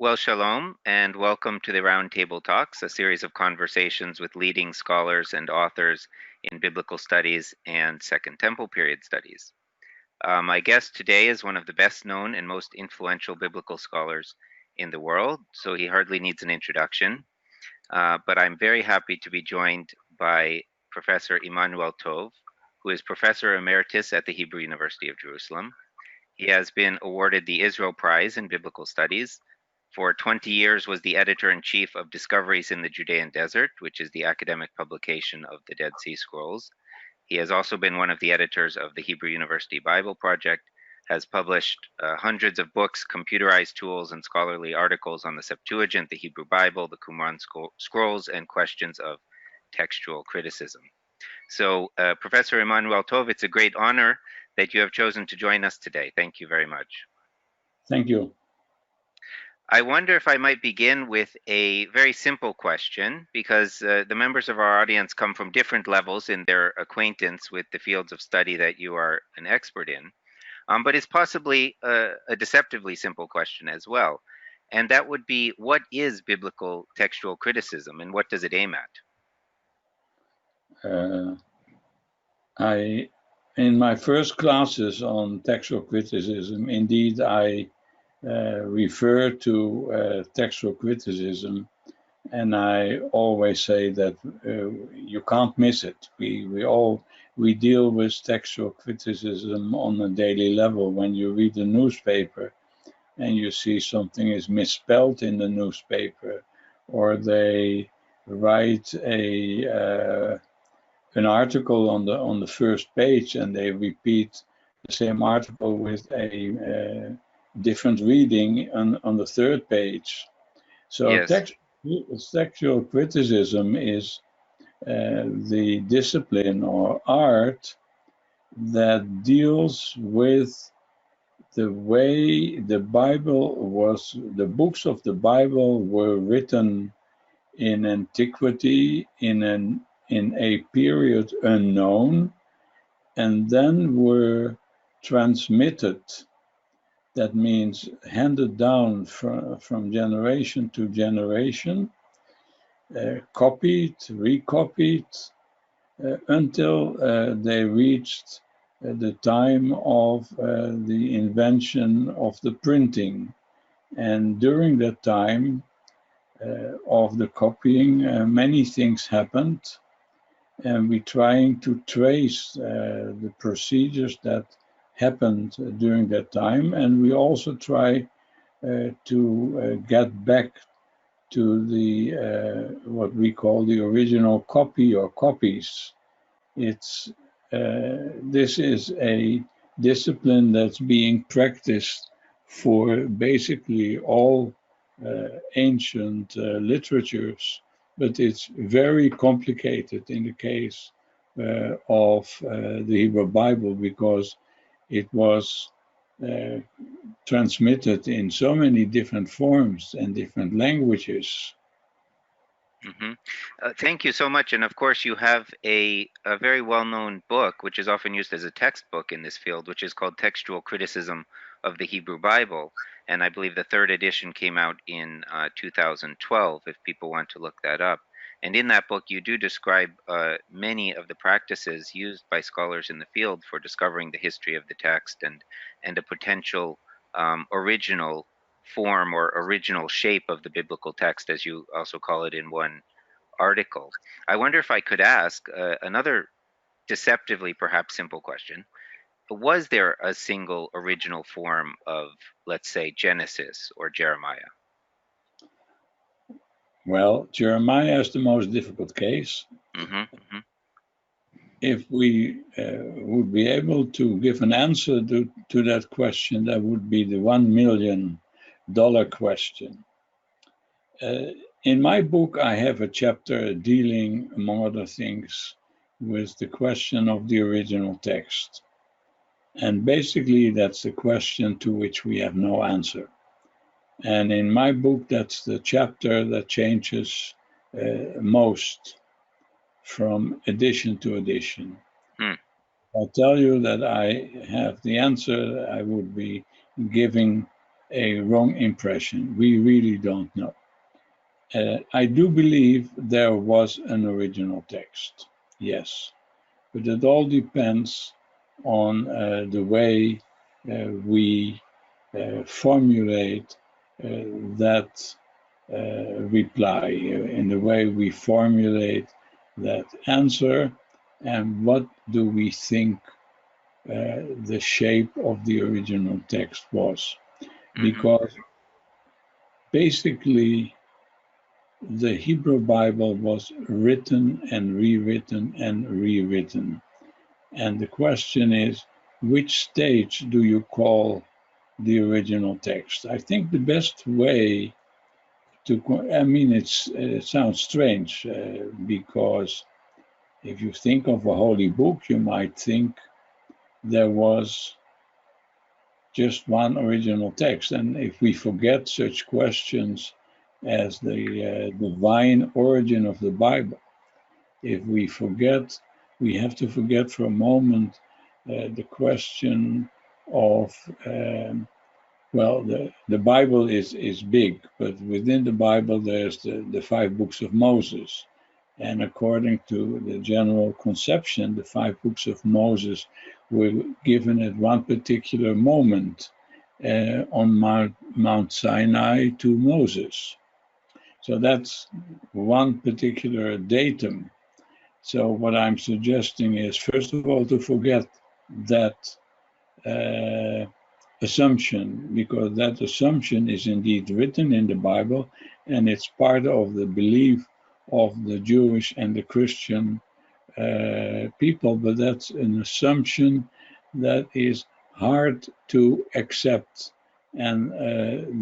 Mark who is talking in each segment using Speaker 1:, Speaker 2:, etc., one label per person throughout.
Speaker 1: Well, shalom, and welcome to the Roundtable Talks, a series of conversations with leading scholars and authors in biblical studies and Second Temple period studies. My guest today is one of the best known and most influential biblical scholars in the world, so he hardly needs an introduction. But I'm very happy to be joined by Professor Emanuel Tov, who is Professor Emeritus at the Hebrew University of Jerusalem. He has been awarded the Israel Prize in Biblical Studies. For 20 years was the editor-in-chief of Discoveries in the Judean Desert, which is the academic publication of the Dead Sea Scrolls. He has also been one of the editors of the Hebrew University Bible Project, has published hundreds of books, computerized tools, and scholarly articles on the Septuagint, the Hebrew Bible, the Qumran scrolls, and questions of textual criticism. So, Professor Emanuel Tov, it's a great honor that you have chosen to join us today. Thank you very much.
Speaker 2: Thank you.
Speaker 1: I wonder if I might begin with a very simple question, because the members of our audience come from different levels in their acquaintance with the fields of study that you are an expert in. But it's possibly a deceptively simple question as well. And that would be, what is biblical textual criticism and what does it aim at?
Speaker 2: In my first classes on textual criticism, indeed, I refer to textual criticism, and I always say that you can't miss it. We deal with textual criticism on a daily level. When you read the newspaper and you see something is misspelled in the newspaper, or they write an article on the first page and they repeat the same article with a different reading on the third page. So
Speaker 1: Yes.
Speaker 2: Textual criticism is the discipline or art that deals with the way the books of the Bible were written in antiquity, in a period unknown, and then were transmitted. That means handed down from generation to generation, copied, recopied, until they reached the time of the invention of the printing. And during that time of the copying, many things happened, and we're trying to trace the procedures that happened during that time, and we also try to get back to the what we call the original copy or copies. This is a discipline that's being practiced for basically all ancient literatures, but it's very complicated in the case of the Hebrew Bible, because it was transmitted in so many different forms and different languages.
Speaker 1: Thank you so much. And of course, you have a very well-known book, which is often used as a textbook in this field, which is called Textual Criticism of the Hebrew Bible. And I believe the third edition came out in 2012, if people want to look that up. And in that book, you do describe many of the practices used by scholars in the field for discovering the history of the text and a potential original form or original shape of the biblical text, as you also call it in one article. I wonder if I could ask another deceptively perhaps simple question. Was there a single original form of, let's say, Genesis or Jeremiah?
Speaker 2: Well, Jeremiah is the most difficult case. If we would be able to give an answer to that question, that would be the $1 million question. In my book, I have a chapter dealing, among other things, with the question of the original text. And basically, that's the question to which we have no answer. And in my book, that's the chapter that changes most from edition to edition. I'll tell you that I have the answer. I would be giving a wrong impression. We really don't know. I do believe there was an original text, yes, but it all depends on the way we formulate that reply, in the way we formulate that answer, and what do we think the shape of the original text was. Because basically the Hebrew Bible was written and rewritten and rewritten. And the question is, which stage do you call the original text? I think the best way to, it sounds strange because if you think of a holy book, you might think there was just one original text. And if we forget such questions as the divine origin of the Bible, if we forget, we have to forget for a moment the question of, well, the Bible is big, but within the Bible there's the 5 books of Moses. And according to the general conception, the 5 books of Moses were given at one particular moment on Mount Sinai to Moses. So that's one particular datum. So what I'm suggesting is, first of all, to forget that assumption, because that assumption is indeed written in the Bible, and it's part of the belief of the Jewish and the Christian people, but that's an assumption that is hard to accept. And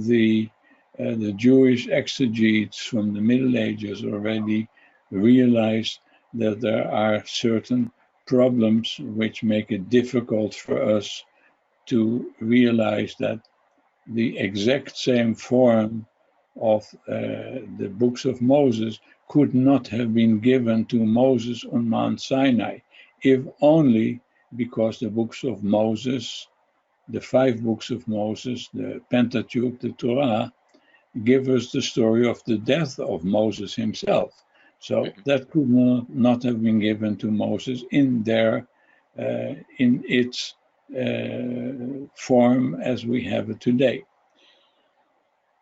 Speaker 2: the Jewish exegetes from the Middle Ages already realized that there are certain problems which make it difficult for us to realize that the exact same form of the books of Moses could not have been given to Moses on Mount Sinai, if only because the books of Moses, the 5 books of Moses, the Pentateuch, the Torah, give us the story of the death of Moses himself. So that could not have been given to Moses in its form as we have it today.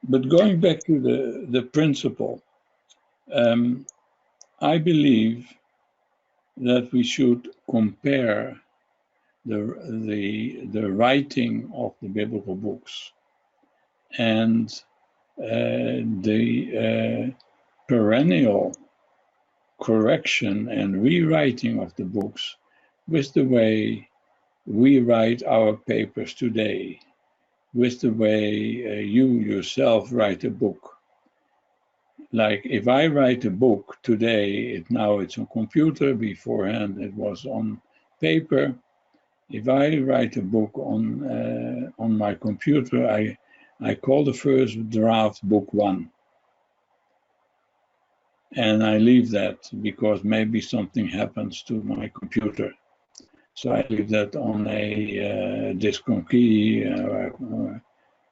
Speaker 2: But going back to the principle, I believe that we should compare the writing of the biblical books and the perennial correction and rewriting of the books with the way we write our papers today, with the way you yourself write a book. Like if I write a book today, now it's on computer, beforehand it was on paper. If I write a book on my computer, I call the first draft book 1. And I leave that because maybe something happens to my computer. So I leave that on a disk on key or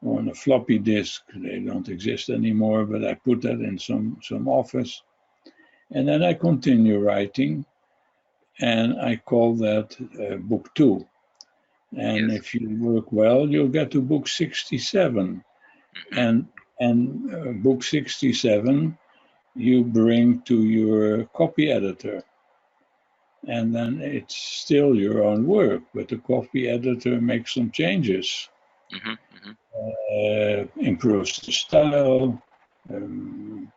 Speaker 2: on a floppy disk. They don't exist anymore, but I put that in some office. And then I continue writing, and I call that book 2. And if you work well, you'll get to book 67. And book 67, you bring to your copy editor. And then it's still your own work, but the copy editor makes some changes. Improves the style,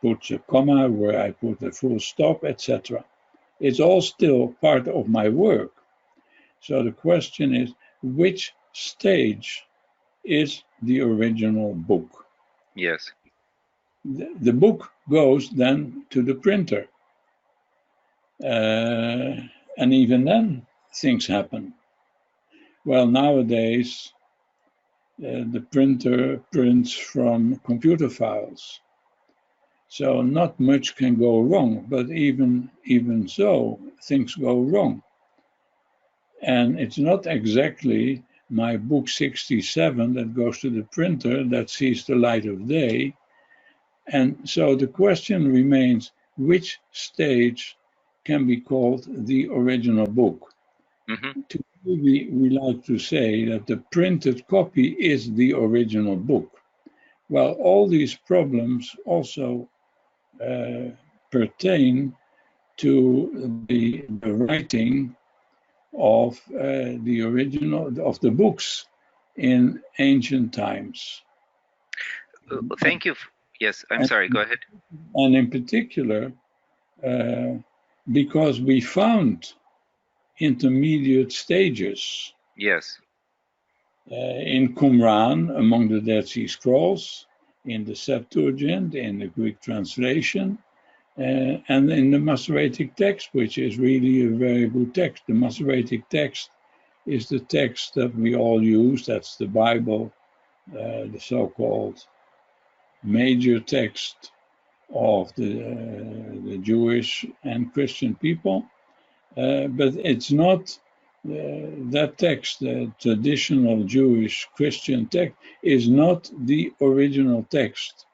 Speaker 2: puts a comma where I put a full stop, etc. It's all still part of my work. So the question is, which stage is the original book?
Speaker 1: Yes.
Speaker 2: The book goes then to the printer. And even then, things happen. Well, nowadays, the printer prints from computer files. So not much can go wrong, but even so, things go wrong. And it's not exactly my book 67 that goes to the printer that sees the light of day. And so the question remains, which stage can be called the original book? To me, we like to say that the printed copy is the original book. Well, all these problems also pertain to the writing of the original of the books in ancient times.
Speaker 1: Thank you. Yes, I'm sorry. Go ahead.
Speaker 2: And in particular, because we found intermediate stages.
Speaker 1: Yes.
Speaker 2: In Qumran, among the Dead Sea Scrolls, in the Septuagint, in the Greek translation, and in the Masoretic text, which is really a very good text. The Masoretic text is the text that we all use. That's the Bible, the so-called major text of the Jewish and Christian people. But it's not that text, the traditional Jewish Christian text, is not the original text.